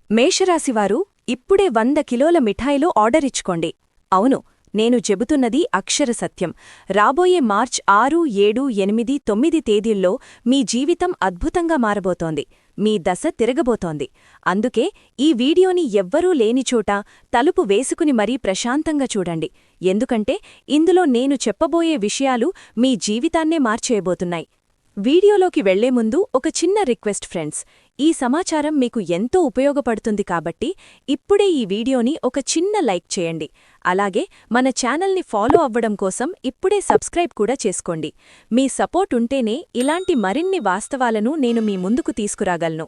మేషరాశివారు ఇప్పుడే 100 కిలోల మిఠాయిలు ఆర్డరిచ్చుకోండి. అవును, నేను చెబుతున్నది అక్షర సత్యం. రాబోయే మార్చ్ 6, 7, 8, 9 తేదీల్లో మీ జీవితం అద్భుతంగా మారబోతోంది. మీ దశ తిరగబోతోంది. అందుకే ఈ వీడియోని ఎవ్వరూ లేనిచోట తలుపు వేసుకుని మరీ ప్రశాంతంగా చూడండి. ఎందుకంటే ఇందులో నేను చెప్పబోయే విషయాలు మీ జీవితాన్నే మార్చేయబోతున్నాయి. వీడియోలోకి వెళ్లే ముందు ఒక చిన్న రిక్వెస్ట్ ఫ్రెండ్స్, ఈ సమాచారం మీకు ఎంతో ఉపయోగపడుతుంది కాబట్టి ఇప్పుడే ఈ వీడియోని ఒక చిన్న లైక్ చేయండి. అలాగే మన ఛానల్ని ఫాలో అవ్వడం కోసం ఇప్పుడే సబ్స్క్రైబ్ కూడా చేసుకోండి. మీ సపోర్ట్ ఉంటేనే ఇలాంటి మరిన్ని వాస్తవాలను నేను మీ ముందుకు తీసుకురాగలను.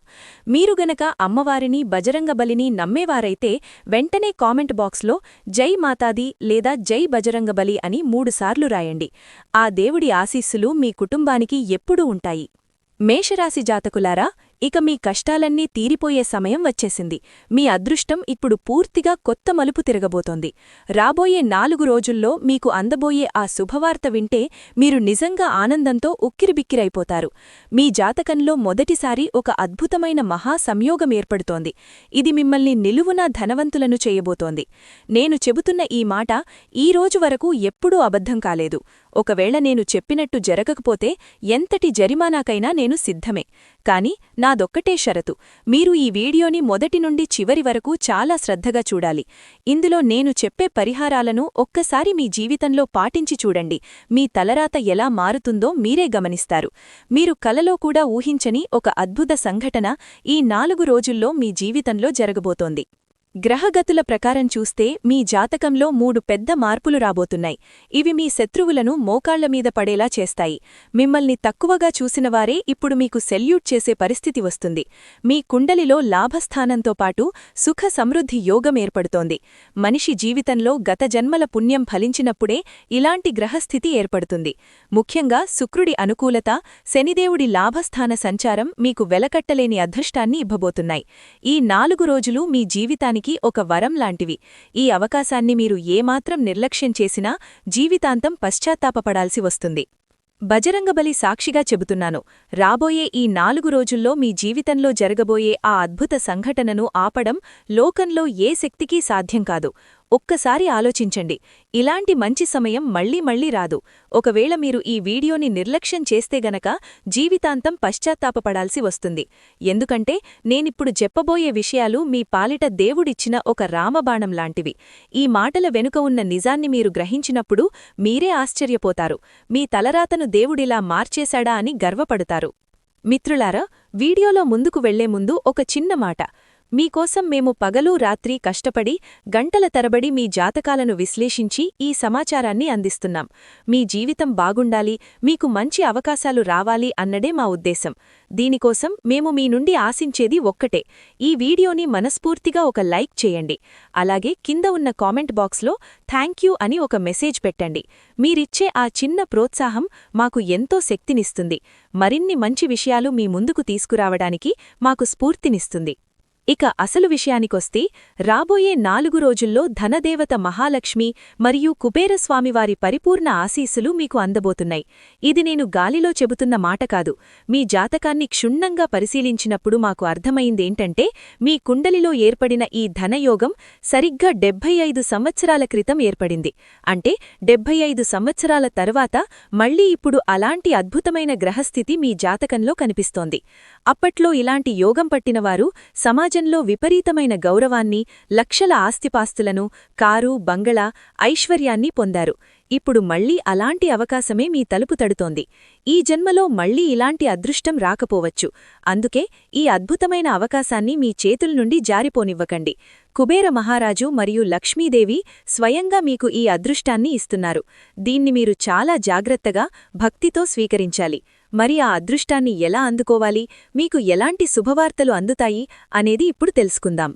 మీరు గనక అమ్మవారిని, బజరంగబలిని నమ్మేవారైతే వెంటనే కామెంట్ బాక్స్లో జై మాతాది లేదా జై బజరంగబలి అని 3 సార్లు రాయండి. ఆ దేవుడి ఆశీస్సులు మీ కుటుంబానికి ఎప్పుడూ ఉంటాయి. మేషరాశి జాతకులారా, ఇక మీ కష్టాలన్నీ తీరిపోయే సమయం వచ్చేసింది. మీ అదృష్టం ఇప్పుడు పూర్తిగా కొత్త మలుపు తిరగబోతోంది. రాబోయే 4 రోజుల్లో మీకు అందబోయే ఆ శుభవార్త వింటే మీరు నిజంగా ఆనందంతో ఉక్కిరిబిక్కిరైపోతారు. మీ జాతకంలో మొదటిసారి ఒక అద్భుతమైన మహా సంయోగం ఏర్పడుతోంది. ఇది మిమ్మల్ని నిలువునా ధనవంతులను చేయబోతోంది. నేను చెబుతున్న ఈ మాట ఈ రోజు వరకు ఎప్పుడూ అబద్ధం కాలేదు. ఒకవేళ నేను చెప్పినట్టు జరగకపోతే ఎంతటి జరిమానాకైనా నేను సిద్ధమే. కాని నాదొక్కటే షరతు, మీరు ఈ వీడియోని మొదటి నుండి చివరి వరకు చాలా శ్రద్ధగా చూడాలి. ఇందులో నేను చెప్పే పరిహారాలను ఒక్కసారి మీ జీవితంలో పాటించి చూడండి. మీ తలరాత ఎలా మారుతుందో మీరే గమనిస్తారు. మీరు కలలో కూడా ఊహించని ఒక అద్భుత సంఘటన ఈ 4 రోజుల్లో మీ జీవితంలో జరగబోతోంది. గ్రహగతుల ప్రకారం చూస్తే మీ జాతకంలో 3 పెద్ద మార్పులు రాబోతున్నాయి. ఇవి మీ శత్రువులను మోకాళ్లమీద పడేలా చేస్తాయి. మిమ్మల్ని తక్కువగా చూసినవారే ఇప్పుడు మీకు సెల్యూట్ చేసే పరిస్థితి వస్తుంది. మీ కుండలిలో లాభస్థానంతో పాటు సుఖ సమృద్ధి యోగం ఏర్పడుతోంది. మనిషి జీవితంలో గత జన్మల పుణ్యం ఫలించినప్పుడే ఇలాంటి గ్రహస్థితి ఏర్పడుతుంది. ముఖ్యంగా శుక్రుడి అనుకూలత, శనిదేవుడి లాభస్థాన సంచారం మీకు వెలకట్టలేని అదృష్టాన్ని ఇవ్వబోతున్నాయి. ఈ 4 రోజులు మీ జీవితానికి ఒక వరం లాంటివి. ఈ అవకాశాన్ని మీరు ఏమాత్రం నిర్లక్ష్యం చేసినా జీవితాంతం పశ్చాత్తాపపడాల్సి వస్తుంది. బజరంగబలి సాక్షిగా చెబుతున్నాను, రాబోయే ఈ 4 రోజుల్లో మీ జీవితంలో జరగబోయే ఆ అద్భుత సంఘటనను ఆపడం లోకంలో ఏ శక్తికీ సాధ్యం కాదు. ఒక్కసారి ఆలోచించండి, ఇలాంటి మంచి సమయం మళ్లీ మళ్లీ రాదు. ఒకవేళ మీరు ఈ వీడియోని నిర్లక్ష్యం చేస్తే గనక జీవితాంతం పశ్చాత్తాపపడాల్సి వస్తుంది. ఎందుకంటే నేనిప్పుడు చెప్పబోయే విషయాలు మీ పాలిట దేవుడిచ్చిన ఒక రామబాణం లాంటివి. ఈ మాటల వెనుక ఉన్న నిజాన్ని మీరు గ్రహించినప్పుడు మీరే ఆశ్చర్యపోతారు. మీ తలరాతను దేవుడిలా మార్చేశాడా అని గర్వపడతారు. మిత్రులారా, వీడియోలో ముందుకు వెళ్లే ముందు ఒక చిన్న మాట. మీకోసం మేము పగలూ రాత్రి కష్టపడి గంటల తరబడి మీ జాతకాలను విశ్లేషించి ఈ సమాచారాన్ని అందిస్తున్నాం. మీ జీవితం బాగుండాలి, మీకు మంచి అవకాశాలు రావాలి అన్నదే మా ఉద్దేశం. దీనికోసం మేము మీ నుండి ఆశించేది ఒక్కటే, ఈ వీడియోని మనస్ఫూర్తిగా ఒక లైక్ చేయండి. అలాగే కింద ఉన్న కామెంట్ బాక్స్లో థాంక్యూ అని ఒక మెసేజ్ పెట్టండి. మీరిచ్చే ఆ చిన్న ప్రోత్సాహం మాకు ఎంతో శక్తినిస్తుంది. మరిన్ని మంచి విషయాలు మీ ముందుకు తీసుకురావడానికి మాకు స్ఫూర్తినిస్తుంది. ఇక అసలు విషయానికొస్తే, రాబోయే 4 రోజుల్లో ధనదేవత మహాలక్ష్మి మరియు కుబేరస్వామివారి పరిపూర్ణ ఆశీస్సులు మీకు అందబోతున్నాయి. ఇది నేను గాలిలో చెబుతున్న మాట కాదు. మీ జాతకాన్ని క్షుణ్ణంగా పరిశీలించినప్పుడు మాకు అర్థమైందేంటంటే, మీ కుండలిలో ఏర్పడిన ఈ ధనయోగం సరిగ్గా 75 సంవత్సరాల క్రితం ఏర్పడింది. అంటే 75 సంవత్సరాల తర్వాత మళ్లీ ఇప్పుడు అలాంటి అద్భుతమైన గ్రహస్థితి మీ జాతకంలో కనిపిస్తోంది. అప్పట్లో ఇలాంటి యోగం పట్టినవారు సమాజంలో విపరీతమైన గౌరవాన్ని, లక్షల ఆస్తిపాస్తులను, కారు, బంగళా, ఐశ్వర్యాన్ని పొందారు. ఇప్పుడు మళ్లీ అలాంటి అవకాశమే మీ తలుపు తడుతోంది. ఈ జన్మలో మళ్లీ ఇలాంటి అదృష్టం రాకపోవచ్చు. అందుకే ఈ అద్భుతమైన అవకాశాన్ని మీ చేతుల నుండి జారిపోనివ్వకండి. కుబేర మహారాజు మరియు లక్ష్మీదేవి స్వయంగా మీకు ఈ అదృష్టాన్ని ఇస్తున్నారు. దీన్ని మీరు చాలా జాగ్రత్తగా, భక్తితో స్వీకరించాలి. మరి ఆ అదృష్టాన్ని ఎలా అందుకోవాలి, మీకు ఎలాంటి శుభవార్తలు అందుతాయి అనేది ఇప్పుడు తెలుసుకుందాం.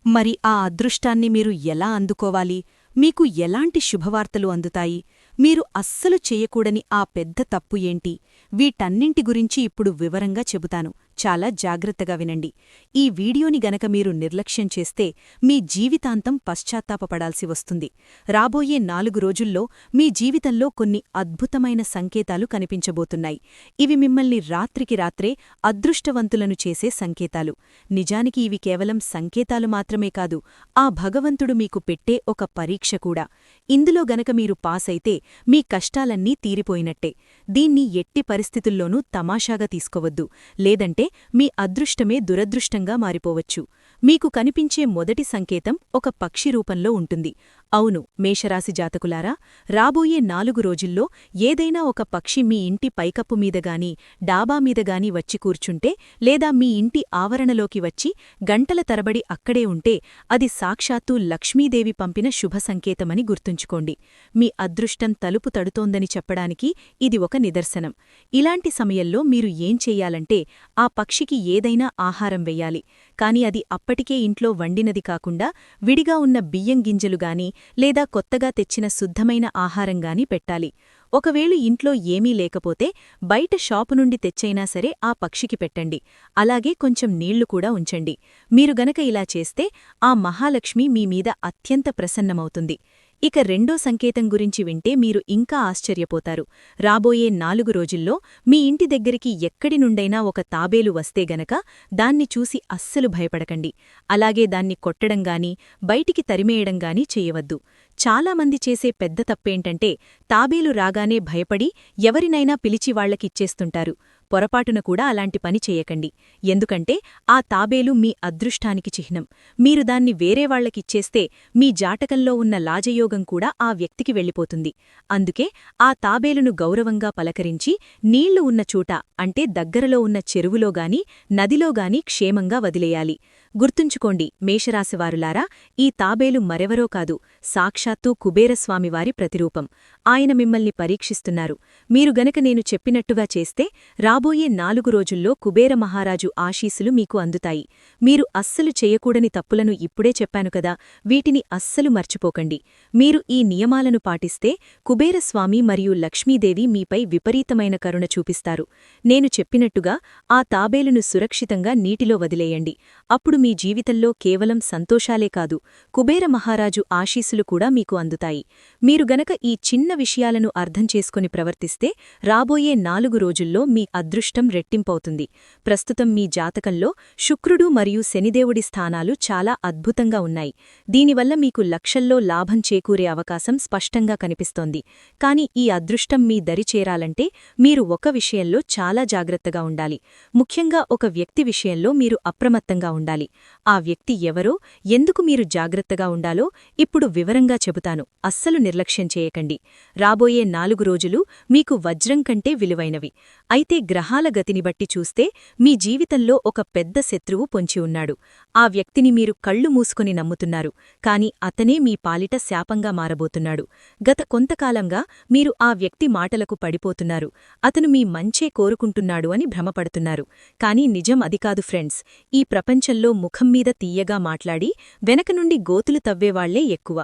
మరి ఆ అదృష్టాన్ని మీరు ఎలా అందుకోవాలి, మీకు ఎలాంటి శుభవార్తలు అందుతాయి, మీరు అస్సలు చెయ్యకూడని ఆ పెద్ద తప్పు ఏంటి, వీటన్నింటి గురించి ఇప్పుడు వివరంగా చెబుతాను. చాలా జాగ్రత్తగా వినండి. ఈ వీడియోని గనక మీరు నిర్లక్ష్యం చేస్తే మీ జీవితాంతం పశ్చాత్తాపపడాల్సి వస్తుంది. రాబోయే 4 రోజుల్లో మీ జీవితంలో కొన్ని అద్భుతమైన సంకేతాలు కనిపించబోతున్నాయి. ఇవి మిమ్మల్ని రాత్రికి రాత్రే అదృష్టవంతులను చేసే సంకేతాలు. నిజానికి ఇవి కేవలం సంకేతాలు మాత్రమే కాదు, ఆ భగవంతుడు మీకు పెట్టే ఒక పరీక్ష కూడా. ఇందులో గనక మీరు పాసైతే మీ కష్టాలన్నీ తీరిపోయినట్టే. దీన్ని ఎట్టి పరిస్థితుల్లోనూ తమాషాగా తీసుకోవద్దు, లేదంటే మీ అదృష్టమే దురదృష్టంగా మారిపోవచ్చు. మీకు కనిపించే మొదటి సంకేతం ఒక పక్షి రూపంలో ఉంటుంది. అవును, మేషరాశి జాతకులారా, రాబోయే 4 రోజుల్లో ఏదైనా ఒక పక్షి మీ ఇంటి పైకప్పు మీదగాని, డాబా మీదగాని వచ్చి కూర్చుంటే, లేదా మీ ఇంటి ఆవరణలోకి వచ్చి గంటల తరబడి అక్కడే ఉంటే అది సాక్షాత్తూ లక్ష్మీదేవి పంపిన శుభ సంకేతమని గుర్తుంచుకోండి. మీ అదృష్టం తలుపు తడుతోందని చెప్పడానికి ఇది ఒక నిదర్శనం. ఇలాంటి సమయంలో మీరు ఏం చెయ్యాలంటే, ఆ పక్షికి ఏదైనా ఆహారం వెయ్యాలి. కాని అది అప్పటికే ఇంట్లో వండినది కాకుండా విడిగా ఉన్న బియ్యం గింజలుగాని లేదా కొత్తగా తెచ్చిన శుద్ధమైన ఆహారంగాని పెట్టాలి. ఒకవేళ ఇంట్లో ఏమీ లేకపోతే బయట షాపు నుండి తెచ్చైనా సరే ఆ పక్షికి పెట్టండి. అలాగే కొంచెం నీళ్లు కూడా ఉంచండి. మీరు గనక ఇలా చేస్తే ఆ మహాలక్ష్మి మీ మీద అత్యంత ప్రసన్నమవుతుంది. ఇక రెండో సంకేతం గురించి వింటే మీరు ఇంకా ఆశ్చర్యపోతారు. రాబోయే 4 రోజుల్లో మీ ఇంటి దగ్గరికి ఎక్కడి నుండైనా ఒక తాబేలు వస్తే గనక దాన్ని చూసి అస్సలు భయపడకండి. అలాగే దాన్ని కొట్టడంగానీ, బయటికి తరిమేయడంగానీ చెయ్యవద్దు. చాలామంది చేసే పెద్ద తప్పేంటంటే తాబేలు రాగానే భయపడి ఎవరినైనా పిలిచి వాళ్లకిచ్చేస్తుంటారు. పొరపాటున కూడా అలాంటి పని చెయ్యకండి. ఎందుకంటే ఆ తాబేలు మీ అదృష్టానికి చిహ్నం. మీరు దాన్ని వేరేవాళ్లకిచ్చేస్తే మీ జాటకంలో ఉన్న లాజయోగం కూడా ఆ వ్యక్తికి వెళ్ళిపోతుంది. అందుకే ఆ తాబేలును గౌరవంగా పలకరించి నీళ్లు ఉన్న చోట, అంటే దగ్గరలో ఉన్న చెరువులోగాని నదిలోగాని క్షేమంగా వదిలేయాలి. గుర్తుంచుకోండి మేషరాశివారులారా, ఈ తాబేలు మరెవరో కాదు, సాక్షాత్తూ కుబేరస్వామివారి ప్రతిరూపం. ఆయన మిమ్మల్ని పరీక్షిస్తున్నారు. మీరు గనక నేను చెప్పినట్టుగా చేస్తే రాబోయే 4 రోజుల్లో కుబేర మహారాజు ఆశీస్సులు మీకు అందుతాయి. మీరు అస్సలు చేయకూడని తప్పులను ఇప్పుడే చెప్పాను కదా, వీటిని అస్సలు మర్చిపోకండి. మీరు ఈ నియమాలను పాటిస్తే కుబేరస్వామి మరియు లక్ష్మీదేవి మీపై విపరీతమైన కరుణ చూపిస్తారు. నేను చెప్పినట్టుగా ఆ తాబేలును సురక్షితంగా నీటిలో వదిలేయండి. అప్పుడు మీ జీవితంలో కేవలం సంతోషాలే కాదు, కుబేర మహారాజు ఆశీస్సులు కూడా మీకు అందుతాయి. మీరు గనక ఈ చిన్న విషయాలను అర్థం చేసుకుని ప్రవర్తిస్తే రాబోయే 4 రోజుల్లో మీ అదృష్టం రెట్టింపవుతుంది. ప్రస్తుతం మీ జాతకంలో శుక్రుడు మరియు శనిదేవుడి స్థానాలు చాలా అద్భుతంగా ఉన్నాయి. దీనివల్ల మీకు లక్షల్లో లాభం చేకూరే అవకాశం స్పష్టంగా కనిపిస్తోంది. కాని ఈ అదృష్టం మీ దరి చేరాలంటే మీరు ఒక విషయంలో చాలా జాగ్రత్తగా ఉండాలి. ముఖ్యంగా ఒక వ్యక్తి విషయంలో మీరు అప్రమత్తంగా ఉండాలి. ఆ వ్యక్తి ఎవరో, ఎందుకు మీరు జాగ్రత్తగా ఉండాలో ఇప్పుడు వివరంగా చెబుతాను. అస్సలు నిర్లక్ష్యం చేయకండి. రాబోయే 4 రోజులు మీకు వజ్రం కంటే విలువైనవి. అయితే గ్రహాల గతిని బట్టి చూస్తే మీ జీవితంలో ఒక పెద్ద శత్రువు పొంచి ఉన్నాడు. ఆ వ్యక్తిని మీరు కళ్ళు మూసుకొని నమ్ముతున్నారు, కాని అతనే మీ పాలిట శాపంగా మారబోతున్నాడు. గత కొంతకాలంగా మీరు ఆ వ్యక్తి మాటలకు పడిపోతున్నారు. అతను మీ మంచే కోరుకుంటున్నాడు అని భ్రమపడుతున్నారు. కాని నిజం అదికాదు ఫ్రెండ్స్. ఈ ప్రపంచంలో ముఖం మీద తీయగా మాట్లాడి వెనక నుండి గోతులు తవ్వేవాళ్లే ఎక్కువ.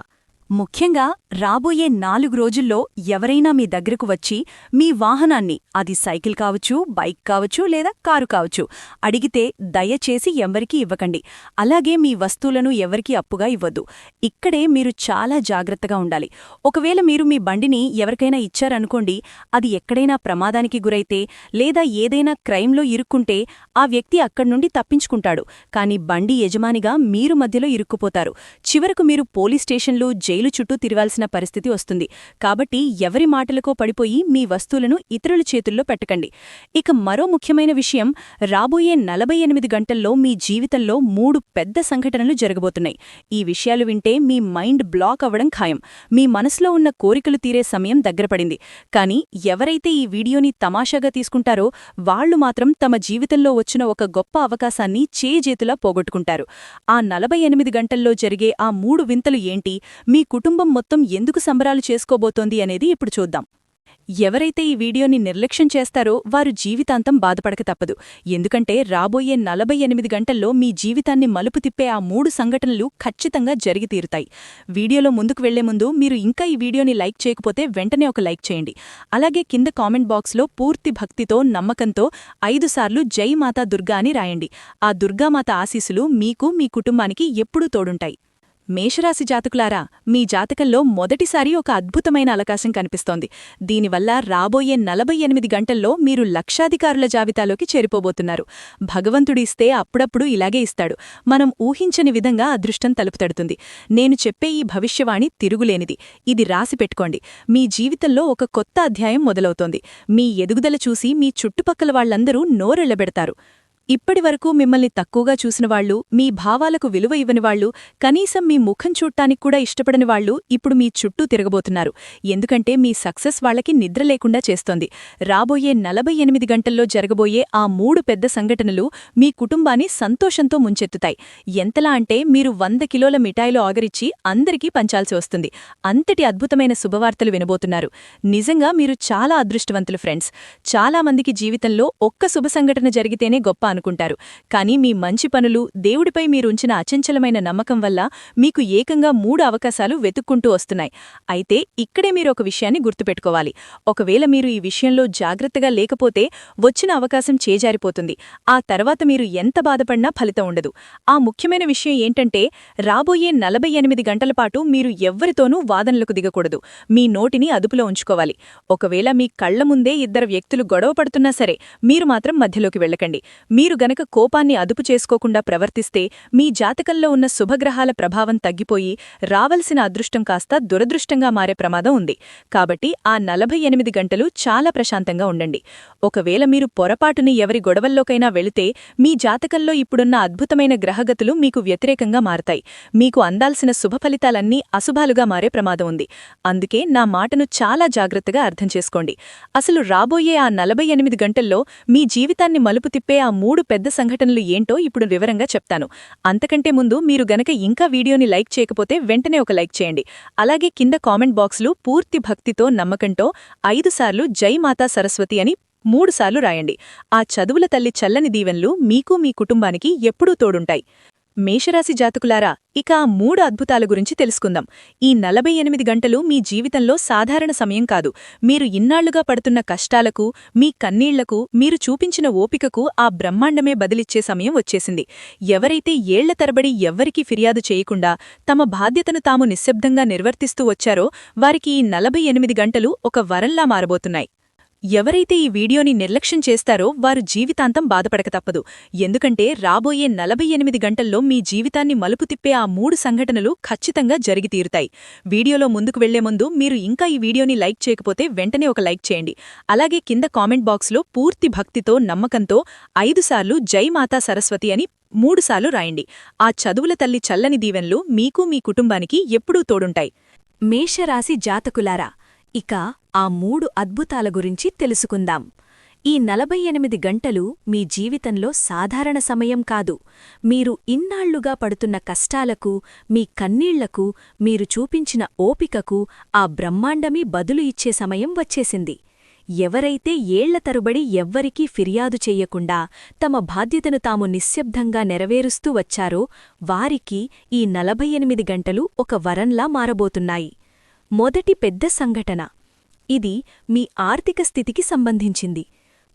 ముఖ్యంగా రాబోయే 4 రోజుల్లో ఎవరైనా మీ దగ్గరకు వచ్చి మీ వాహనాన్ని, అది సైకిల్ కావచ్చు, బైక్ కావచ్చు లేదా కారు కావచ్చు, అడిగితే దయచేసి ఎవరికీ ఇవ్వకండి. అలాగే మీ వస్తువులను ఎవరికీ అప్పుగా ఇవ్వద్దు. ఇక్కడే మీరు చాలా జాగ్రత్తగా ఉండాలి. ఒకవేళ మీరు మీ బండిని ఎవరికైనా ఇచ్చారనుకోండి, అది ఎక్కడైనా ప్రమాదానికి గురైతే లేదా ఏదైనా క్రైమ్లో ఇరుక్కుంటే ఆ వ్యక్తి అక్కడ్నుండి తప్పించుకుంటాడు. కాని బండి యజమానిగా మీరు మధ్యలో ఇరుక్కుపోతారు. చివరకు మీరు పోలీస్ స్టేషన్లు, జైలు చుట్టూ తిరగాల్సిన పరిస్థితి వస్తుంది. కాబట్టి ఎవరి మాటలకో పడిపోయి మీ వస్తువులను ఇతరుల చేతుల్లో పెట్టకండి. ఇక మరో ముఖ్యమైన విషయం, రాబోయే 48 గంటల్లో మీ జీవితంలో 3 పెద్ద సంఘటనలు జరగబోతున్నాయి. ఈ విషయాలు వింటే మీ మైండ్ బ్లాక్ అవ్వడం ఖాయం. మీ మనసులో ఉన్న కోరికలు తీరే సమయం దగ్గరపడింది. కానీ ఎవరైతే ఈ వీడియోని తమాషాగా తీసుకుంటారో వాళ్లు మాత్రం తమ జీవితంలో వచ్చిన ఒక గొప్ప అవకాశాన్ని చేజేతులా పోగొట్టుకుంటారు. ఆ 48 గంటల్లో జరిగే ఆ 3 వింతలు ఏంటి, మీ కుటుంబం మొత్తం ఎందుకు సంబరాలు చేసుకోబోతోంది అనేది ఇప్పుడు చూద్దాం. ఎవరైతే ఈ వీడియోని నిర్లక్ష్యం చేస్తారో వారు జీవితాంతం బాధపడక తప్పదు. ఎందుకంటే రాబోయే 48 గంటల్లో మీ జీవితాన్ని మలుపు తిప్పే ఆ 3 సంఘటనలు ఖచ్చితంగా జరిగి తీరుతాయి. వీడియోలో ముందుకు వెళ్లే ముందు మీరు ఇంకా ఈ వీడియోని లైక్ చేయకపోతే వెంటనే ఒక లైక్ చేయండి. అలాగే కింద కామెంట్ బాక్స్లో పూర్తి భక్తితో, నమ్మకంతో 5 సార్లు జై మాతా దుర్గా అని రాయండి. ఆ దుర్గామాత ఆశీస్సులు మీకు, మీ కుటుంబానికి ఎప్పుడూ తోడుంటాయి. మేషరాశి జాతకులారా, మీ జాతకంలో మొదటిసారి ఒక అద్భుతమైన అవకాశం కనిపిస్తోంది. దీనివల్ల రాబోయే 48 గంటల్లో మీరు లక్షాధికారుల జాబితాలోకి చేరిపోబోతున్నారు. భగవంతుడిస్తే అప్పుడప్పుడు ఇలాగే ఇస్తాడు. మనం ఊహించని విధంగా అదృష్టం తలుపు తడుతుంది. నేను చెప్పే ఈ భవిష్యవాణి తిరుగులేనిది. ఇది రాసి పెట్టుకోండి. మీ జీవితంలో ఒక కొత్త అధ్యాయం మొదలవుతోంది. మీ ఎదుగుదల చూసి మీ చుట్టుపక్కల వాళ్లందరూ నోరెళ్లబెడతారు. ఇప్పటివరకు మిమ్మల్ని తక్కువగా చూసినవాళ్లు, మీ భావాలకు విలువ ఇవ్వనివాళ్లు, కనీసం మీ ముఖం చూడ్టానికి కూడా ఇష్టపడనివాళ్లు ఇప్పుడు మీ చుట్టూ తిరగబోతున్నారు. ఎందుకంటే మీ సక్సెస్ వాళ్లకి నిద్ర లేకుండా చేస్తోంది. రాబోయే 48 గంటల్లో జరగబోయే ఆ 3 పెద్ద సంఘటనలు మీ కుటుంబాన్ని సంతోషంతో ముంచెత్తుతాయి. ఎంతలా అంటే మీరు 100 కిలోల మిఠాయిలు ఆగరిచ్చి అందరికీ పంచాల్సి వస్తుంది. అంతటి అద్భుతమైన శుభవార్తలు వినబోతున్నారు. నిజంగా మీరు చాలా అదృష్టవంతులు ఫ్రెండ్స్. చాలామందికి జీవితంలో ఒక్క శుభ సంఘటన జరిగితేనే గొప్ప అనుకుంటారు. కానీ మీ మంచి పనులు, దేవుడిపై మీరుంచిన అచంచలమైన నమ్మకం వల్ల మీకు ఏకంగా 3 అవకాశాలు వెతుక్కుంటూ వస్తున్నాయి. అయితే ఇక్కడే మీరు ఒక విషయాన్ని గుర్తుపెట్టుకోవాలి. ఒకవేళ మీరు ఈ విషయంలో జాగ్రత్తగా లేకపోతే వచ్చిన అవకాశం చేజారిపోతుంది. ఆ తర్వాత మీరు ఎంత బాధపడినా ఫలితం ఉండదు. ఆ ముఖ్యమైన విషయం ఏంటంటే రాబోయే 48 గంటల పాటు మీరు ఎవ్వరితోనూ వాదనలకు దిగకూడదు. మీ నోటిని అదుపులో ఉంచుకోవాలి. ఒకవేళ మీ కళ్ల ముందే 2 వ్యక్తులు గొడవ పడుతున్నా సరే మీరు మాత్రం మధ్యలోకి వెళ్ళకండి. మీరు గనక కోపాన్ని అదుపు చేసుకోకుండా ప్రవర్తిస్తే మీ జాతకంలో ఉన్న శుభగ్రహాల ప్రభావం తగ్గిపోయి రావలసిన అదృష్టం కాస్త దురదృష్టంగా మారే ప్రమాదం ఉంది. కాబట్టి ఆ 48 గంటలు చాలా ప్రశాంతంగా ఉండండి. ఒకవేళ మీరు పొరపాటుని ఎవరి గొడవల్లోకైనా వెళితే మీ జాతకంలో ఇప్పుడున్న అద్భుతమైన గ్రహగతులు మీకు వ్యతిరేకంగా మారతాయి. మీకు అందాల్సిన శుభఫలితాలన్నీ అశుభాలుగా మారే ప్రమాదం ఉంది. అందుకే నా మాటను చాలా జాగ్రత్తగా అర్థం చేసుకోండి. అసలు రాబోయే ఆ 48 గంటల్లో మీ జీవితాన్ని మలుపు తిప్పే ఆ 3 పెద్ద సంఘటనలు ఏంటో ఇప్పుడు వివరంగా చెప్తాను. అంతకంటే ముందు మీరు గనక ఇంకా వీడియోని లైక్ చేయకపోతే వెంటనే ఒక లైక్ చేయండి. అలాగే కింద కామెంట్ బాక్స్లో పూర్తి భక్తితో, నమ్మకంతో 5 సార్లు జై మాతా సరస్వతి అని 3 సార్లు రాయండి. ఆ చదువుల తల్లి చల్లని దీవెనలు మీకు, మీ కుటుంబానికి ఎప్పుడూ తోడుంటాయి. మేషరాశి జాతకులారా, ఇక ఆ 3 అద్భుతాల గురించి తెలుసుకుందాం. ఈ 48 గంటలు మీ జీవితంలో సాధారణ సమయం కాదు. మీరు ఇన్నాళ్లుగా పడుతున్న కష్టాలకు, మీ కన్నీళ్లకు, మీరు చూపించిన ఓపికకు ఆ బ్రహ్మాండమే బదిలిచ్చే సమయం వచ్చేసింది. ఎవరైతే ఏళ్ల తరబడి ఎవ్వరికీ ఫిర్యాదు చేయకుండా తమ బాధ్యతను తాము నిశ్శబ్దంగా నిర్వర్తిస్తూ వచ్చారో వారికి ఈ 48 గంటలు ఒక వరంలా మారబోతున్నాయి. ఎవరైతే ఈ వీడియోని నిర్లక్ష్యం చేస్తారో వారు జీవితాంతం బాధపడక తప్పదు. ఎందుకంటే రాబోయే 48 గంటల్లో మీ జీవితాన్ని మలుపు తిప్పే ఆ 3 సంఘటనలు ఖచ్చితంగా జరిగి తీరుతాయి. వీడియోలో ముందుకు వెళ్లే ముందు మీరు ఇంకా ఈ వీడియోని లైక్ చేయకపోతే వెంటనే ఒక లైక్ చేయండి. అలాగే కింద కామెంట్ బాక్స్లో పూర్తి భక్తితో, నమ్మకంతో 5 సార్లు జై మాతా సరస్వతి అని 3 సార్లు రాయండి. ఆ చదువుల తల్లి చల్లని దీవెనలు మీకు, మీ కుటుంబానికి ఎప్పుడూ తోడుంటాయి. మేషరాశి జాతకులారా, ఇక ఆ 3 అద్భుతాల గురించి తెలుసుకుందాం. ఈ 48 గంటలు మీ జీవితంలో సాధారణ సమయం కాదు. మీరు ఇన్నాళ్లుగా పడుతున్న కష్టాలకు, మీ కన్నీళ్లకు, మీరు చూపించిన ఓపికకు ఆ బ్రహ్మాండమీ బదులు ఇచ్చే సమయం వచ్చేసింది. ఎవరైతే ఏళ్ల తరుబడి ఎవ్వరికీ ఫిర్యాదు చెయ్యకుండా తమ బాధ్యతను తాము నిశ్శబ్దంగా నెరవేరుస్తూ వచ్చారో వారికి ఈ 48 గంటలు ఒక వరంలా మారబోతున్నాయి. మొదటి పెద్ద సంఘటన. ఇది మీ ఆర్థిక స్థితికి సంబంధించింది.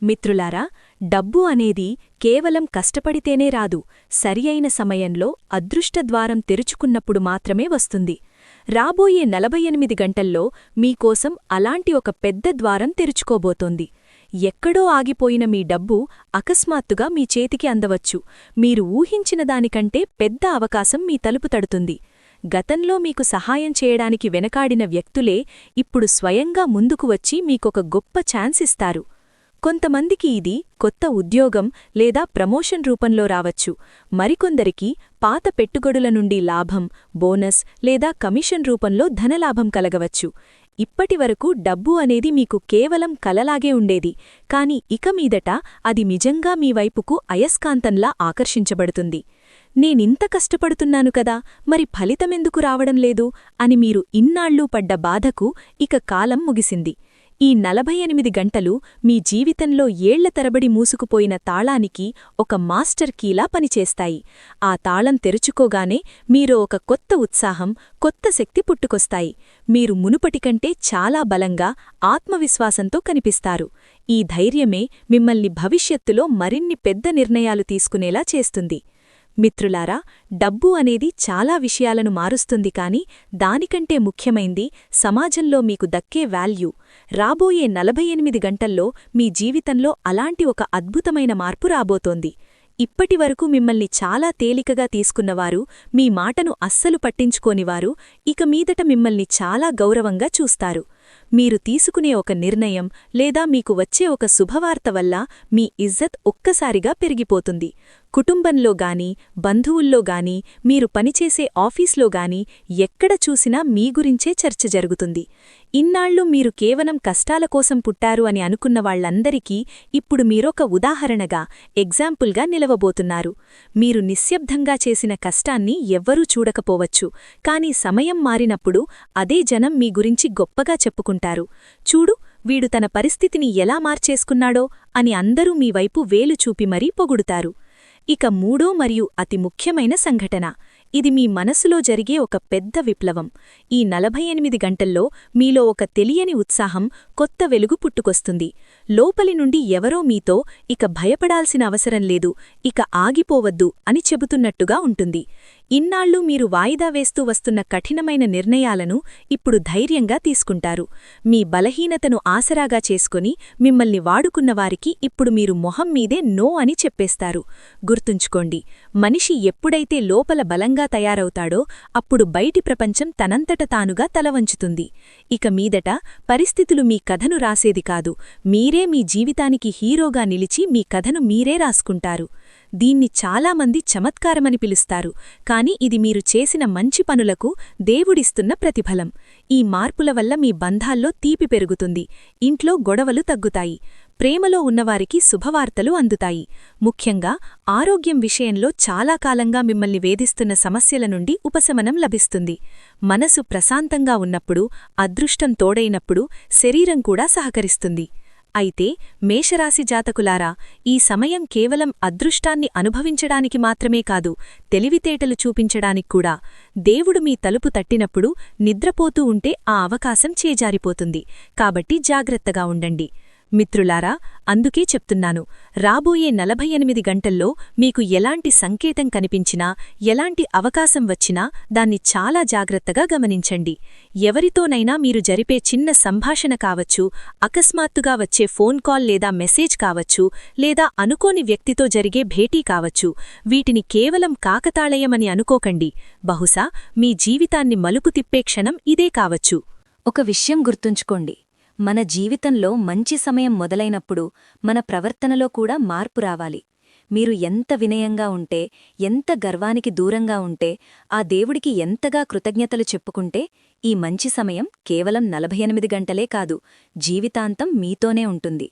మిత్రులారా, డబ్బు అనేది కేవలం కష్టపడితేనే రాదు. సరియైన సమయంలో అదృష్టద్వారం తెరుచుకున్నప్పుడు మాత్రమే వస్తుంది. రాబోయే 48 గంటల్లో మీకోసం అలాంటి ఒక పెద్ద ద్వారం తెరుచుకోబోతోంది. ఎక్కడో ఆగిపోయిన మీ డబ్బు అకస్మాత్తుగా మీ చేతికి అందవచ్చు. మీరు ఊహించిన దానికంటే పెద్ద అవకాశం మీ తలుపు తడుతుంది. గతంలో మీకు సహాయం చేయడానికి వెనకాడిన వ్యక్తులే ఇప్పుడు స్వయంగా ముందుకు వచ్చి మీకొక గొప్ప ఛాన్స్ ఇస్తారు. కొంతమందికి ఇది కొత్త ఉద్యోగం లేదా ప్రమోషన్ రూపంలో రావచ్చు. మరికొందరికి పాత పెట్టుబడుల నుండి లాభం, బోనస్ లేదా కమిషన్ రూపంలో ధనలాభం కలగవచ్చు. ఇప్పటివరకు డబ్బు అనేది మీకు కేవలం కలలాగే ఉండేది, కాని ఇక మీదట అది నిజంగా మీ వైపుకు అయస్కాంతంలా ఆకర్షించబడుతుంది. నేనింత కష్టపడుతున్నాను కదా, మరి ఫలితమెందుకు రావడం లేదు అని మీరు ఇన్నాళ్లూ పడ్డ బాధకు ఇక కాలం ముగిసింది. ఈ 48 గంటలు మీ జీవితంలో ఏళ్ల తరబడి మూసుకుపోయిన తాళానికి ఒక మాస్టర్ కీలా పనిచేస్తాయి. ఆ తాళం తెరుచుకోగానే మీలో ఒక కొత్త ఉత్సాహం, కొత్త శక్తి పుట్టుకొస్తాయి. మీరు మునుపటికంటే చాలా బలంగా, ఆత్మవిశ్వాసంతో కనిపిస్తారు. ఈ ధైర్యమే మిమ్మల్ని భవిష్యత్తులో మరిన్ని పెద్ద నిర్ణయాలు తీసుకునేలా చేస్తుంది. మిత్రులారా, డబ్బు అనేది చాలా విషయాలను మారుస్తుంది కాని దానికంటే ముఖ్యమైంది సమాజంలో మీకు దక్కే వాల్యూ. రాబోయే 48 గంటల్లో మీ జీవితంలో అలాంటి ఒక అద్భుతమైన మార్పు రాబోతోంది. ఇప్పటివరకు మిమ్మల్ని చాలా తేలికగా తీసుకున్నవారు, మీ మాటను అస్సలు పట్టించుకోనివారు ఇక మీదట మిమ్మల్ని చాలా గౌరవంగా చూస్తారు. మీరు తీసుకునే ఒక నిర్ణయం లేదా మీకు వచ్చే ఒక శుభవార్త వల్ల మీ ఇజ్జత్ ఒక్కసారిగా పెరిగిపోతుంది. కుటుంబంలో గాని, బంధువుల్లో గాని, మీరు పనిచేసే ఆఫీస్లో గాని ఎక్కడ చూసినా మీ గురించే చర్చ జరుగుతుంది. ఇన్నాళ్లు మీరు కేవలం కష్టాల కోసం పుట్టారు అని అనుకున్న వాళ్లందరికీ ఇప్పుడు మీరొక ఉదాహరణగా, ఎగ్జాంపుల్గా నిలవబోతున్నారు. మీరు నిశ్శబ్దంగా చేసిన కష్టాన్ని ఎవ్వరూ చూడకపోవచ్చు, కాని సమయం మారినప్పుడు అదే జనం మీ గురించి గొప్పగా చెప్పుకుంటారు. చూడు, వీడు తన పరిస్థితిని ఎలా మార్చేసుకున్నాడో అని అందరూ మీ వైపు వేలు చూపి మరీ పొగుడుతారు. ఇక మూడో మరియు అతి ముఖ్యమైన సంఘటన. ఇది మీ మనసులో జరిగే ఒక పెద్ద విప్లవం. ఈ 48 గంటల్లో మీలో ఒక తెలియని ఉత్సాహం, కొత్త వెలుగు పుట్టుకొస్తుంది. లోపలి నుండి ఎవరో మీతో ఇక భయపడాల్సిన అవసరం లేదు, ఇక ఆగిపోవద్దు అని చెబుతున్నట్టుగా ఉంటుంది. ఇన్నాళ్లు మీరు వాయిదా వేస్తూ వస్తున్న కఠినమైన నిర్ణయాలను ఇప్పుడు ధైర్యంగా తీసుకుంటారు. మీ బలహీనతను ఆసరాగా చేసుకుని మిమ్మల్ని వాడుకున్నవారికి ఇప్పుడు మీరు మొహం మీదే నో అని చెప్పేస్తారు. గుర్తుంచుకోండి, మనిషి ఎప్పుడైతే లోపల బలంగా తయారవుతాడో అప్పుడు బయటి ప్రపంచం తనంతట తానుగా తలవంచుతుంది. ఇక మీదట పరిస్థితులు మీ కథను రాసేది కాదు, మీరే మీ జీవితానికి హీరోగా నిలిచి మీ కథను మీరే రాసుకుంటారు. దీన్ని చాలామంది చమత్కారమని పిలుస్తారు, కాని ఇది మీరు చేసిన మంచి పనులకు దేవుడిస్తున్న ప్రతిఫలం. ఈ మార్పుల వల్ల మీ బంధాల్లో తీపి పెరుగుతుంది, ఇంట్లో గొడవలు తగ్గుతాయి, ప్రేమలో ఉన్నవారికి శుభవార్తలు అందుతాయి. ముఖ్యంగా ఆరోగ్యం విషయంలో చాలా కాలంగా మిమ్మల్ని వేధిస్తున్న సమస్యల నుండి ఉపశమనం లభిస్తుంది. మనసు ప్రశాంతంగా ఉన్నప్పుడు, అదృష్టం తోడైనప్పుడు శరీరం కూడా సహకరిస్తుంది. అయితే మేషరాశి జాతకులారా, ఈ సమయం కేవలం అదృష్టాన్ని అనుభవించడానికి మాత్రమే కాదు, తెలివితేటలు చూపించడానిక్కూడా. దేవుడు మీ తలుపు తట్టినప్పుడు నిద్రపోతూ ఉంటే ఆ అవకాశం చేజారిపోతుంది. కాబట్టి జాగ్రత్తగా ఉండండి. మిత్రులారా, అందుకే చెప్తున్నాను, రాబోయే 48 గంటల్లో మీకు ఎలాంటి సంకేతం కనిపించినా, ఎలాంటి అవకాశం వచ్చినా దాన్ని చాలా జాగ్రత్తగా గమనించండి. ఎవరితోనైనా మీరు జరిపే చిన్న సంభాషణ కావచ్చు, అకస్మాత్తుగా వచ్చే ఫోన్ కాల్ లేదా మెసేజ్ కావచ్చు, లేదా అనుకోని వ్యక్తితో జరిగే భేటీ కావచ్చు, వీటిని కేవలం కాకతాళయమని అనుకోకండి. బహుశా మీ జీవితాన్ని మలుపు తిప్పే క్షణం ఇదే కావచ్చు. ఒక విషయం గుర్తుంచుకోండి, మన జీవితంలో మంచి సమయం మొదలైనప్పుడు మన ప్రవర్తనలో కూడా మార్పు రావాలి. మీరు ఎంత వినయంగా ఉంటే, ఎంత గర్వానికి దూరంగా ఉంటే, ఆ దేవుడికి ఎంతగా కృతజ్ఞతలు చెప్పుకుంటే, ఈ మంచి సమయం కేవలం 48 గంటలే కాదు, జీవితాంతం మీతోనే ఉంటుంది.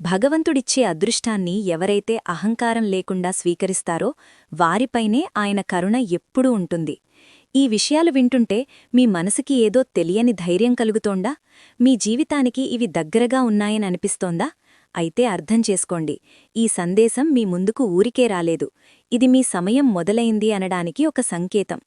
భగవంతుడిచ్చే అదృష్టాన్ని ఎవరైతే అహంకారం లేకుండా స్వీకరిస్తారో వారిపైనే ఆయన కరుణ ఎప్పుడూ ఉంటుంది. ఈ విషయాలు వింటుంటే మీ మనసుకి ఏదో తెలియని ధైర్యం కలుగుతోందా? మీ జీవితానికి ఇవి దగ్గరగా ఉన్నాయని అనిపిస్తోందా? అయితే అర్థం చేసుకోండి, ఈ సందేశం మీ ముందుకు ఊరికే రాలేదు. ఇది మీ సమయం మొదలైంది అనడానికి ఒక సంకేతం.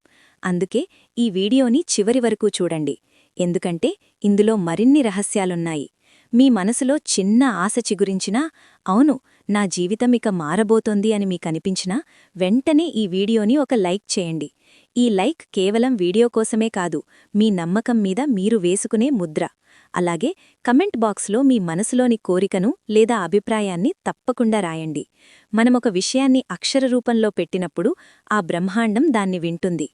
అందుకే ఈ వీడియోని చివరి వరకు చూడండి, ఎందుకంటే ఇందులో మరిన్ని రహస్యాలున్నాయి. మీ మనసులో చిన్న ఆశ చిగురించినా, అవును నా జీవితం ఇక మారబోతోంది అని మీకనిపించినా, వెంటనే ఈ వీడియోని ఒక లైక్ చేయండి. ఈ లైక్ కేవలం వీడియో కోసమే కాదు, మీ నమ్మకం మీద మీరు వేసుకునే ముద్ర. అలాగే కమెంట్ బాక్స్లో మీ మనసులోని కోరికను లేదా అభిప్రాయాన్ని తప్పకుండా రాయండి. మనమొక విషయాన్ని అక్షర రూపంలో పెట్టినప్పుడు ఆ బ్రహ్మాండం దాన్ని వింటుంది.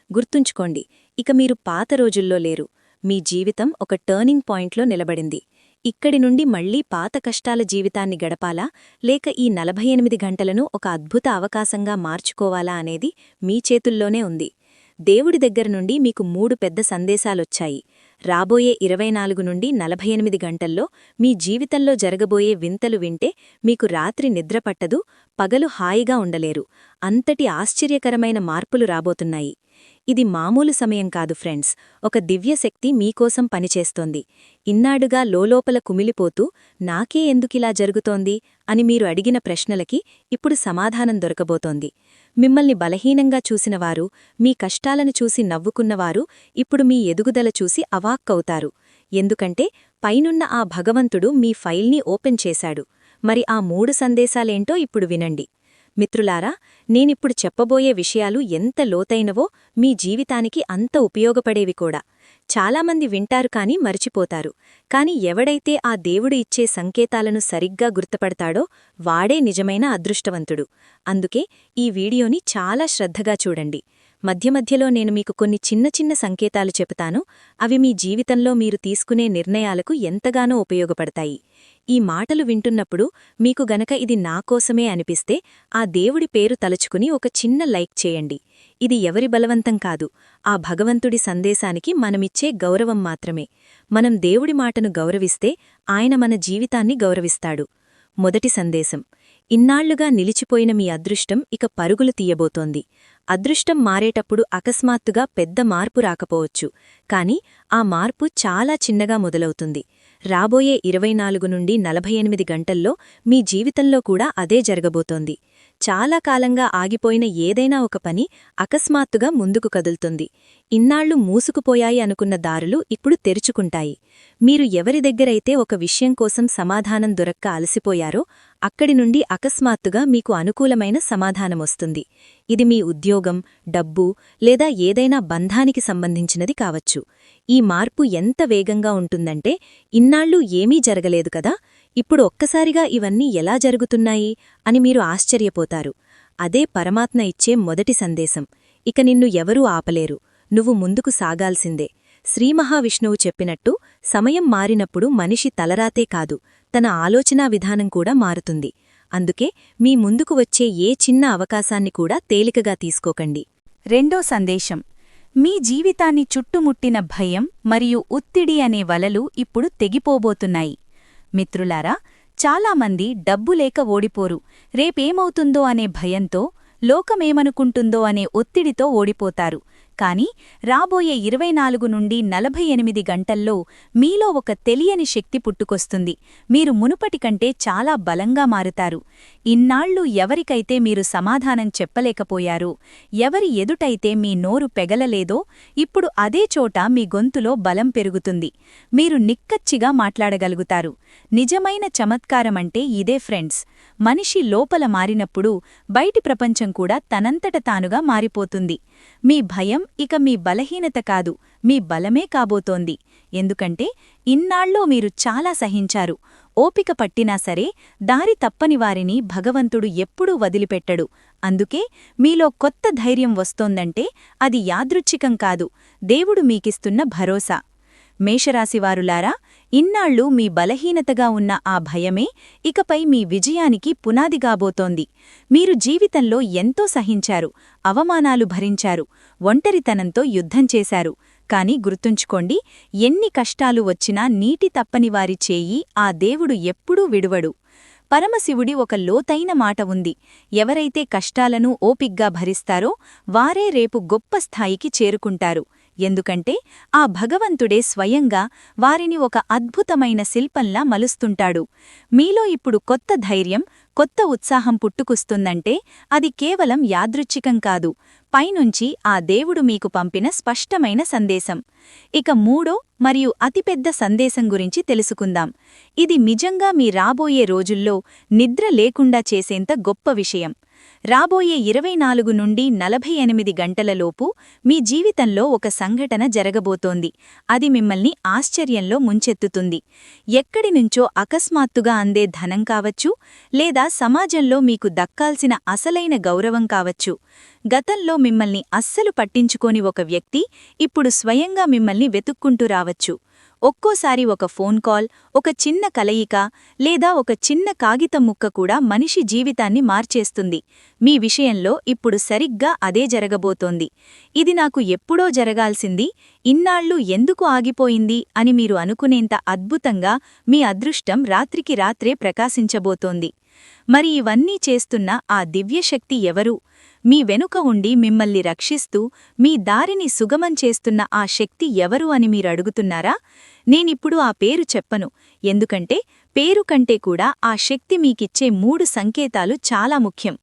గుర్తుంచుకోండి, ఇక మీరు పాత రోజుల్లో లేరు. మీ జీవితం ఒక టర్నింగ్ పాయింట్లో నిలబడింది. ఇక్కడి నుండి మళ్లీ పాత కష్టాల జీవితాన్ని గడపాలా, లేక ఈ 48 గంటలను ఒక అద్భుత అవకాశంగా మార్చుకోవాలా అనేది మీ చేతుల్లోనే ఉంది. దేవుడి దగ్గర నుండి మీకు 3 పెద్ద సందేశాలొచ్చాయి. రాబోయే 24 నుండి 48 గంటల్లో మీ జీవితంలో జరగబోయే వింతలు వింటే మీకు రాత్రి నిద్రపట్టదు, పగలు హాయిగా ఉండలేరు. అంతటి ఆశ్చర్యకరమైన మార్పులు రాబోతున్నాయి. ఇది మామూలు సమయం కాదు ఫ్రెండ్స్, ఒక దివ్యశక్తి మీకోసం పనిచేస్తోంది. ఇన్నాడుగా లోలోపల కుమిలిపోతూ నాకే ఎందుకిలా జరుగుతోంది అని మీరు అడిగిన ప్రశ్నలకి ఇప్పుడు సమాధానం దొరకబోతోంది. మిమ్మల్ని బలహీనంగా చూసినవారు, మీ కష్టాలను చూసి నవ్వుకున్నవారు ఇప్పుడు మీ ఎదుగుదల చూసి అవాక్కవుతారు. ఎందుకంటే పైనున్న ఆ భగవంతుడు మీ ఫైల్ని ఓపెన్ చేశాడు. మరి ఆ 3 సందేశాలేంటో ఇప్పుడు వినండి. మిత్రులారా, నేనిప్పుడు చెప్పబోయే విషయాలు ఎంత లోతైనవో మీ జీవితానికి అంత ఉపయోగపడేవి కూడా. చాలామంది వింటారు కాని మరిచిపోతారు. కాని ఎవడైతే ఆ దేవుడు ఇచ్చే సంకేతాలను సరిగ్గా గుర్తుపడతాడో వాడే నిజమైన అదృష్టవంతుడు. అందుకే ఈ వీడియోని చాలా శ్రద్ధగా చూడండి. మధ్యమధ్యలో నేను మీకు కొన్ని చిన్న చిన్న సంకేతాలు చెబుతాను. అవి మీ జీవితంలో మీరు తీసుకునే నిర్ణయాలకు ఎంతగానో ఉపయోగపడతాయి. ఈ మాటలు వింటున్నప్పుడు మీకు గనక ఇది నాకోసమే అనిపిస్తే ఆ దేవుడి పేరు తలుచుకుని ఒక చిన్న లైక్ చేయండి. ఇది ఎవరి బలవంతం కాదు, ఆ భగవంతుడి సందేశానికి మనమిచ్చే గౌరవం మాత్రమే. మనం దేవుడి మాటను గౌరవిస్తే ఆయన మన జీవితాన్ని గౌరవిస్తాడు. మొదటి సందేశం: ఇన్నాళ్లుగా నిలిచిపోయిన మీ అదృష్టం ఇక పరుగులు తీయబోతోంది. అదృష్టం మారేటప్పుడు అకస్మాత్తుగా పెద్ద మార్పు రాకపోవచ్చు, కాని ఆ మార్పు చాలా చిన్నగా మొదలవుతుంది. రాబోయే 24 నుండి 48 గంటల్లో మీ జీవితంలో కూడా అదే జరగబోతోంది. చాలా కాలంగా ఆగిపోయిన ఏదైనా ఒక పని అకస్మాత్తుగా ముందుకు కదులుతుంది. ఇన్నాళ్లు మూసుకుపోయాయి అనుకున్న దారులు ఇప్పుడు తెరుచుకుంటాయి. మీరు ఎవరి దగ్గరైతే ఒక విషయం కోసం సమాధానం దొరక్క అలసిపోయారో అక్కడి నుండి అకస్మాత్తుగా మీకు అనుకూలమైన సమాధానమొస్తుంది. ఇది మీ ఉద్యోగం, డబ్బు లేదా ఏదైనా బంధానికి సంబంధించినది కావచ్చు. ఈ మార్పు ఎంత వేగంగా ఉంటుందంటే ఇన్నాళ్లు ఏమీ జరగలేదు కదా, ఇప్పుడు ఒక్కసారిగా ఇవన్నీ ఎలా జరుగుతున్నాయి అని మీరు ఆశ్చర్యపోతారు. అదే పరమాత్మ ఇచ్చే మొదటి సందేశం. ఇక నిన్ను ఎవరూ ఆపలేరు, నువ్వు ముందుకు సాగాల్సిందే. శ్రీమహావిష్ణువు చెప్పినట్టు సమయం మారినప్పుడు మనిషి తలరాతే కాదు, తన ఆలోచనా విధానం కూడా మారుతుంది. అందుకే మీ ముందుకు వచ్చే ఏ చిన్న అవకాశాన్ని కూడా తేలికగా తీసుకోకండి. రెండో సందేశం: మీ జీవితాన్ని చుట్టుముట్టిన భయం మరియు ఒత్తిడి అనే వలలు ఇప్పుడు తెగిపోబోతున్నాయి. మిత్రులారా, చాలామంది డబ్బు లేక ఓడిపోరు, రేపేమవుతుందో అనే భయంతో, లోకమేమనుకుంటుందో అనే ఒత్తిడితో ఓడిపోతారు. కాని రాబోయే 24 నుండి 48 గంటల్లో మీలో ఒక తెలియని శక్తి పుట్టుకొస్తుంది. మీరు మునుపటి కంటే చాలా బలంగా మారుతారు. ఇన్నాళ్లు ఎవరికైతే మీరు సమాధానం చెప్పలేకపోయారో, ఎవరి ఎదుటైతే మీ నోరు పెగలలేదో, ఇప్పుడు అదే చోట మీ గొంతులో బలం పెరుగుతుంది. మీరు నిక్కచ్చిగా మాట్లాడగలుగుతారు. నిజమైన చమత్కారమంటే ఇదే ఫ్రెండ్స్. మనిషి లోపల మారినప్పుడు బయటి ప్రపంచం కూడా తనంతట తానుగా మారిపోతుంది. మీ భయం ఇక మీ బలహీనత కాదు, మీ బలమే కాబోతోంది. ఎందుకంటే ఇన్నాళ్ళో మీరు చాలా సహించారు. ఓపిక పట్టినా సరే దారి తప్పనివారిని భగవంతుడు ఎప్పుడూ వదిలిపెట్టడు. అందుకే మీలో కొత్త ధైర్యం వస్తోందంటే అది యాదృచ్ఛికం కాదు, దేవుడు మీకిస్తున్న భరోసా. మేషరాశివారులారా, ఇన్నాళ్ళు మీ బలహీనతగా ఉన్న ఆ భయమే ఇకపై మీ విజయానికి పునాదిగాబోతోంది. మీరు జీవితంలో ఎంతో సహించారు, అవమానాలు భరించారు, ఒంటరితనంతో యుద్ధం చేశారు. కాని గుర్తుంచుకోండి, ఎన్ని కష్టాలు వచ్చినా నీటి తప్పనివారి చేయి ఆ దేవుడు ఎప్పుడూ విడువడు. పరమశివుడి ఒక లోతైన మాట ఉంది: ఎవరైతే కష్టాలను ఓపిగ్గా భరిస్తారో వారే రేపు గొప్ప స్థాయికి చేరుకుంటారు. ఎందుకంటే ఆ భగవంతుడే స్వయంగా వారిని ఒక అద్భుతమైన శిల్పంలా మలుస్తుంటాడు. మీలో ఇప్పుడు కొత్త ధైర్యం, కొత్త ఉత్సాహం పుట్టుకొస్తుందంటే అది కేవలం యాదృచ్ఛికం కాదు, పైనుంచి ఆ దేవుడు మీకు పంపిన స్పష్టమైన సందేశం. ఇక మూడో మరియు అతిపెద్ద సందేశం గురించి తెలుసుకుందాం. ఇది నిజంగా మీ రాబోయే రోజుల్లో నిద్ర లేకుండా చేసేంత గొప్ప విషయం. రాబోయే 24 నుండి 48 గంటలలోపు మీ జీవితంలో ఒక సంఘటన జరగబోతోంది. అది మిమ్మల్ని ఆశ్చర్యంలో ముంచెత్తుతుంది. ఎక్కడినుంచో అకస్మాత్తుగా అందే ధనం కావచ్చు, లేదా సమాజంలో మీకు దక్కాల్సిన అసలైన గౌరవం కావచ్చు. గతంలో మిమ్మల్ని అస్సలు పట్టించుకోని ఒక వ్యక్తి ఇప్పుడు స్వయంగా మిమ్మల్ని వెతుక్కుంటూ రావచ్చు. ఒక్కోసారి ఒక ఫోన్ కాల్, ఒక చిన్న కలయిక, లేదా ఒక చిన్న కాగితం ముక్క కూడా మనిషి జీవితాన్ని మార్చేస్తుంది. మీ విషయంలో ఇప్పుడు సరిగ్గా అదే జరగబోతోంది. ఇది నాకు ఎప్పుడో జరగాల్సింది, ఇన్నాళ్ళు ఎందుకు ఆగిపోయింది అని మీరు అనుకునేంత అద్భుతంగా మీ అదృష్టం రాత్రికి రాత్రే ప్రకాశించబోతోంది. మరి ఇవన్నీ చేస్తున్న ఆ దివ్యశక్తి ఎవరు? మీ వెనుక ఉండి మిమ్మల్ని రక్షిస్తూ మీ దారిని సుగమం చేస్తున్న ఆ శక్తి ఎవరు అని మీరడుగుతున్నారా? నేనిప్పుడు ఆ పేరు చెప్పను, ఎందుకంటే పేరు కంటే కూడా ఆ శక్తి మీకిచ్చే 3 సంకేతాలు చాలా ముఖ్యం.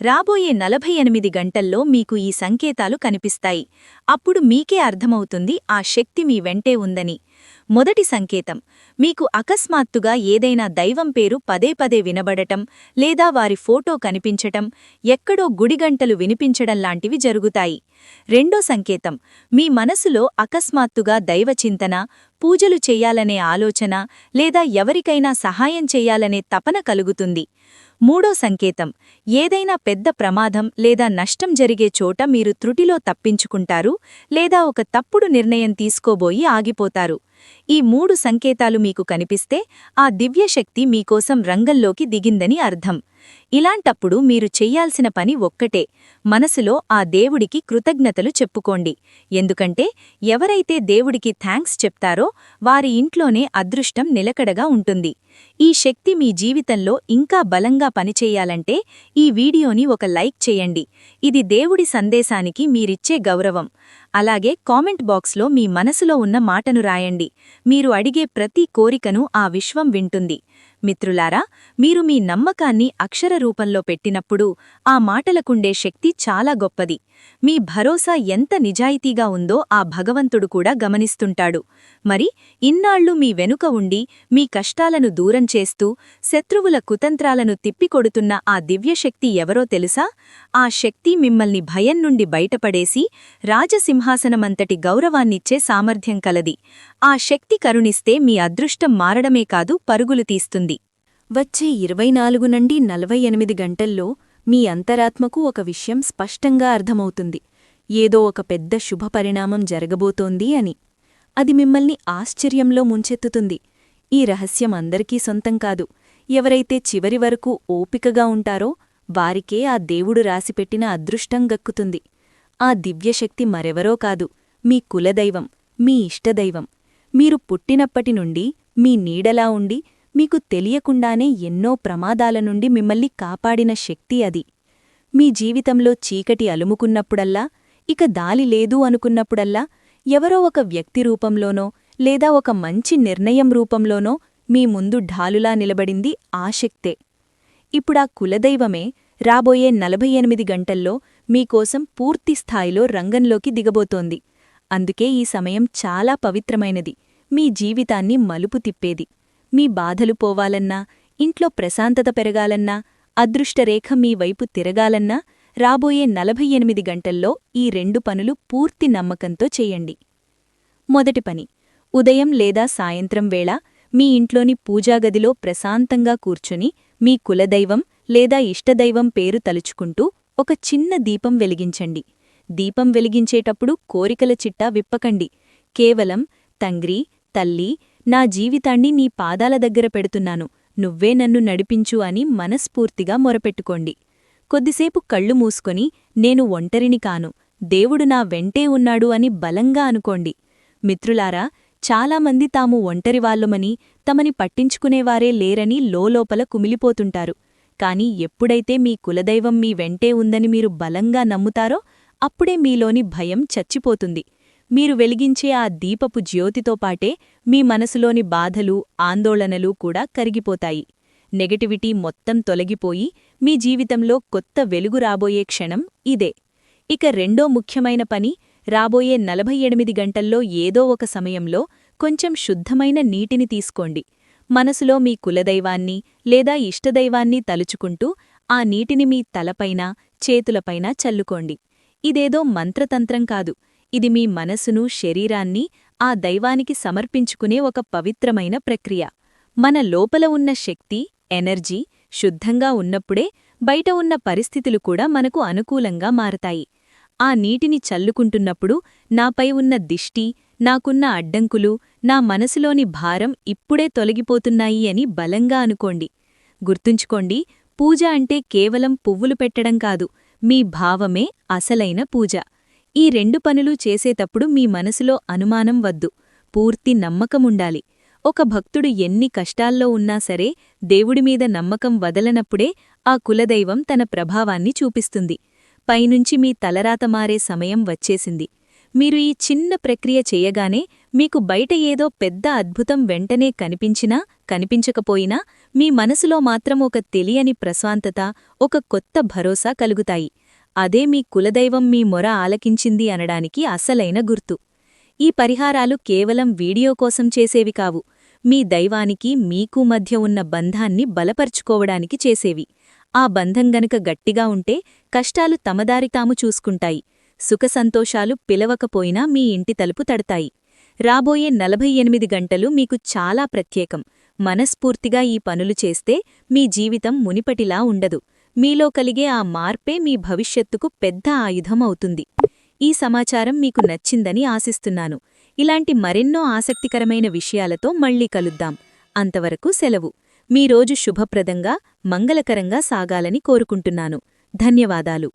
రాబోయే 48 గంటల్లో మీకు ఈ సంకేతాలు కనిపిస్తాయి. అప్పుడు మీకే అర్థమవుతుంది ఆ శక్తి మీ వెంటే ఉందని. మొదటి సంకేతం, మీకు అకస్మాత్తుగా ఏదైనా దైవం పేరు పదే పదే వినబడటం, లేదా వారి ఫోటో కనిపించటం, ఎక్కడో గుడిగంటలు వినిపించడం లాంటివి జరుగుతాయి. రెండో సంకేతం, మీ మనసులో అకస్మాత్తుగా దైవచింతన, పూజలు చెయ్యాలనే ఆలోచన, లేదా ఎవరికైనా సహాయం చెయ్యాలనే తపన కలుగుతుంది. మూడో సంకేతం, ఏదైనా పెద్ద ప్రమాదం లేదా నష్టం జరిగే చోట మీరు త్రుటిలో తప్పించుకుంటారు, లేదా ఒక తప్పుడు నిర్ణయం తీసుకోబోయి ఆగిపోతారు. ఈ 3 సంకేతాలు మీకు కనిపిస్తే ఆ దివ్యశక్తి మీకోసం రంగంలోకి దిగిందని అర్థం. ఇలాంటప్పుడు మీరు చెయ్యాల్సిన పని ఒక్కటే, మనసులో ఆ దేవుడికి కృతజ్ఞతలు చెప్పుకోండి. ఎందుకంటే ఎవరైతే దేవుడికి థాంక్స్ చెప్తారో వారి ఇంట్లోనే అదృష్టం నిలకడగా ఉంటుంది. ఈ శక్తి మీ జీవితంలో ఇంకా బలంగా పనిచేయాలంటే ఈ వీడియోని ఒక లైక్ చేయండి. ఇది దేవుడి సందేశానికి మీరిచ్చే గౌరవం. అలాగే కామెంట్ బాక్స్లో మీ మనసులో ఉన్న మాటను రాయండి. మీరు అడిగే ప్రతి కోరికను ఆ విశ్వం వింటుంది. మిత్రులారా, మీరు మీ నమ్మకాన్ని అక్షర రూపంలో పెట్టినప్పుడు ఆ మాటలకుండే శక్తి చాలా గొప్పది. మీ భరోసా ఎంత నిజాయితీగా ఉందో ఆ భగవంతుడు కూడా గమనిస్తుంటాడు. మరి ఇన్నాళ్లు మీ వెనుక ఉండి మీ కష్టాలను దూరం చేస్తూ శత్రువుల కుతంత్రాలను తిప్పికొడుతున్న ఆ దివ్యశక్తి ఎవరో తెలుసా? ఆ శక్తి మిమ్మల్ని భయం నుండి బయటపడేసి రాజసింహాసనమంతటి గౌరవాన్నిచ్చే సామర్థ్యం కలది. ఆ శక్తి కరుణిస్తే మీ అదృష్టం మారడమే కాదు, పరుగులు తీస్తుంది. వచ్చే 24 నుండి 48 గంటల్లో మీ అంతరాత్మకు ఒక విషయం స్పష్టంగా అర్థమవుతుంది. ఏదో ఒక పెద్ద శుభపరిణామం జరగబోతోంది అని. అది మిమ్మల్ని ఆశ్చర్యంలో ముంచెత్తుతుంది. ఈ రహస్యం అందరికీ సొంతం కాదు. ఎవరైతే చివరి వరకు ఓపికగా ఉంటారో వారికే ఆ దేవుడు రాసిపెట్టిన అదృష్టం గక్కుతుంది. ఆ దివ్యశక్తి మరెవరో కాదు, మీ కులదైవం, మీ ఇష్టదైవం. మీరు పుట్టినప్పటి నుండి మీ నీడలా ఉండి మీకు తెలియకుండానే ఎన్నో ప్రమాదాల నుండి మిమ్మల్ని కాపాడిన శక్తి అది. మీ జీవితంలో చీకటి అలుముకున్నప్పుడల్లా, ఇక దాలి లేదు అనుకున్నప్పుడల్లా ఎవరో ఒక వ్యక్తి రూపంలోనో లేదా ఒక మంచి నిర్ణయం రూపంలోనో మీ ముందు ఢాలులా నిలబడింది ఆ శక్తే. ఇప్పుడా కులదైవమే రాబోయే 48 గంటల్లో మీకోసం పూర్తిస్థాయిలో రంగంలోకి దిగబోతోంది. అందుకే ఈ సమయం చాలా పవిత్రమైనది, మీ జీవితాన్ని మలుపు తిప్పేది. మీ బాధలు పోవాలన్నా, ఇంట్లో ప్రశాంతత పెరగాలన్నా, అదృష్టరేఖ మీ వైపు తిరగాలన్నా రాబోయే 48 గంటల్లో ఈ 2 పనులు పూర్తి నమ్మకంతో చెయ్యండి. మొదటి పని, ఉదయం లేదా సాయంత్రం వేళ మీ ఇంట్లోని పూజాగదిలో ప్రశాంతంగా కూర్చుని మీ కులదైవం లేదా ఇష్టదైవం పేరు తలుచుకుంటూ ఒక చిన్న దీపం వెలిగించండి. దీపం వెలిగించేటప్పుడు కోరికల చిట్టా విప్పకండి. కేవలం తంగ్రీ, తల్లి, నా జీవితాన్ని నీ పాదాల దగ్గర పెడుతున్నాను, నువ్వే నన్ను నడిపించు అని మనస్ఫూర్తిగా మొరపెట్టుకోండి. కొద్దిసేపు కళ్ళు మూసుకొని నేను ఒంటరిని కాను, దేవుడు నా వెంటే ఉన్నాడు అని బలంగా అనుకోండి. మిత్రులారా, చాలామంది తాము ఒంటరివాళ్లమని, తమని పట్టించుకునేవారే లేరని లోలోపల కుమిలిపోతుంటారు. కాని ఎప్పుడైతే మీ కులదైవం మీ వెంటే ఉందని మీరు బలంగా నమ్ముతారో అప్పుడే మీలోని భయం చచ్చిపోతుంది. మీరు వెలిగించే ఆ దీపపు జ్యోతితో పాటే మీ మనసులోని బాధలు, ఆందోళనలు కూడా కరిగిపోతాయి. నెగటివిటీ మొత్తం తొలగిపోయి మీ జీవితంలో కొత్త వెలుగు రాబోయే క్షణం ఇదే. ఇక రెండో ముఖ్యమైన పని, రాబోయే 48 గంటల్లో ఏదో ఒక సమయంలో కొంచెం శుద్ధమైన నీటిని తీసుకోండి. మనసులో మీ కులదైవాన్ని లేదా ఇష్టదైవాన్ని తలుచుకుంటూ ఆ నీటిని మీ తలపైన, చేతులపైన చల్లుకోండి. ఇదేదో మంత్రతంత్రం కాదు, ఇది మీ మనసును, శరీరాన్ని ఆ దైవానికి సమర్పించుకునే ఒక పవిత్రమైన ప్రక్రియ. మన లోపల ఉన్న శక్తి, ఎనర్జీ శుద్ధంగా ఉన్నప్పుడే బయట ఉన్న పరిస్థితులు కూడా మనకు అనుకూలంగా మారతాయి. ఆ నీటిని చల్లుకుంటున్నప్పుడు నాపై ఉన్న దిష్టి, నాకున్న అడ్డంకులు, నా మనసులోని భారం ఇప్పుడే తొలగిపోతున్నాయి అని బలంగా అనుకోండి. గుర్తుంచుకోండి, పూజ అంటే కేవలం పువ్వులు పెట్టడం కాదు, మీ భావమే అసలైన పూజ. ఈ 2 పనులు చేసేటప్పుడు మీ మనసులో అనుమానం వద్దు, పూర్తి నమ్మకముండాలి. ఒక భక్తుడు ఎన్ని కష్టాల్లో ఉన్నా సరే దేవుడిమీద నమ్మకం వదలనప్పుడే ఆ కులదైవం తన ప్రభావాన్ని చూపిస్తుంది. పైనుంచి మీ తలరాత మారే సమయం వచ్చేసింది. మీరు ఈ చిన్న ప్రక్రియ చెయ్యగానే మీకు బయట ఏదో పెద్ద అద్భుతం వెంటనే కనిపించినా కనిపించకపోయినా మీ మనసులో మాత్రం ఒక తెలియని ప్రశాంతత, ఒక కొత్త భరోసా కలుగుతాయి. అదే మీ కులదైవం మీ మొర ఆలకించింది అనడానికి అసలైన గుర్తు. ఈ పరిహారాలు కేవలం వీడియో కోసం చేసేవి కావు, మీ దైవానికి మీకు మధ్య ఉన్న బంధాన్ని బలపర్చుకోవడానికి చేసేవి. ఆ బంధం గనుక గట్టిగా ఉంటే కష్టాలు తమదారి తాము చూసుకుంటాయి, సుఖసంతోషాలు పిలవకపోయినా మీ ఇంటి తలుపు తడతాయి. రాబోయే 48 గంటలు మీకు చాలా ప్రత్యేకం. మనస్ఫూర్తిగా ఈ పనులు చేస్తే మీ జీవితం మునిపటిలా ఉండదు. మీలో కలిగే ఆ మార్పే మీ భవిష్యత్తుకు పెద్ద ఆయుధం అవుతుంది. ఈ సమాచారం మీకు నచ్చిందని ఆశిస్తున్నాను. ఇలాంటి మరెన్నో ఆసక్తికరమైన విషయాలతో మళ్ళీ కలుద్దాం. అంతవరకు సెలవు. మీ రోజు శుభప్రదంగా, మంగళకరంగా సాగాలని కోరుకుంటున్నాను. ధన్యవాదాలు.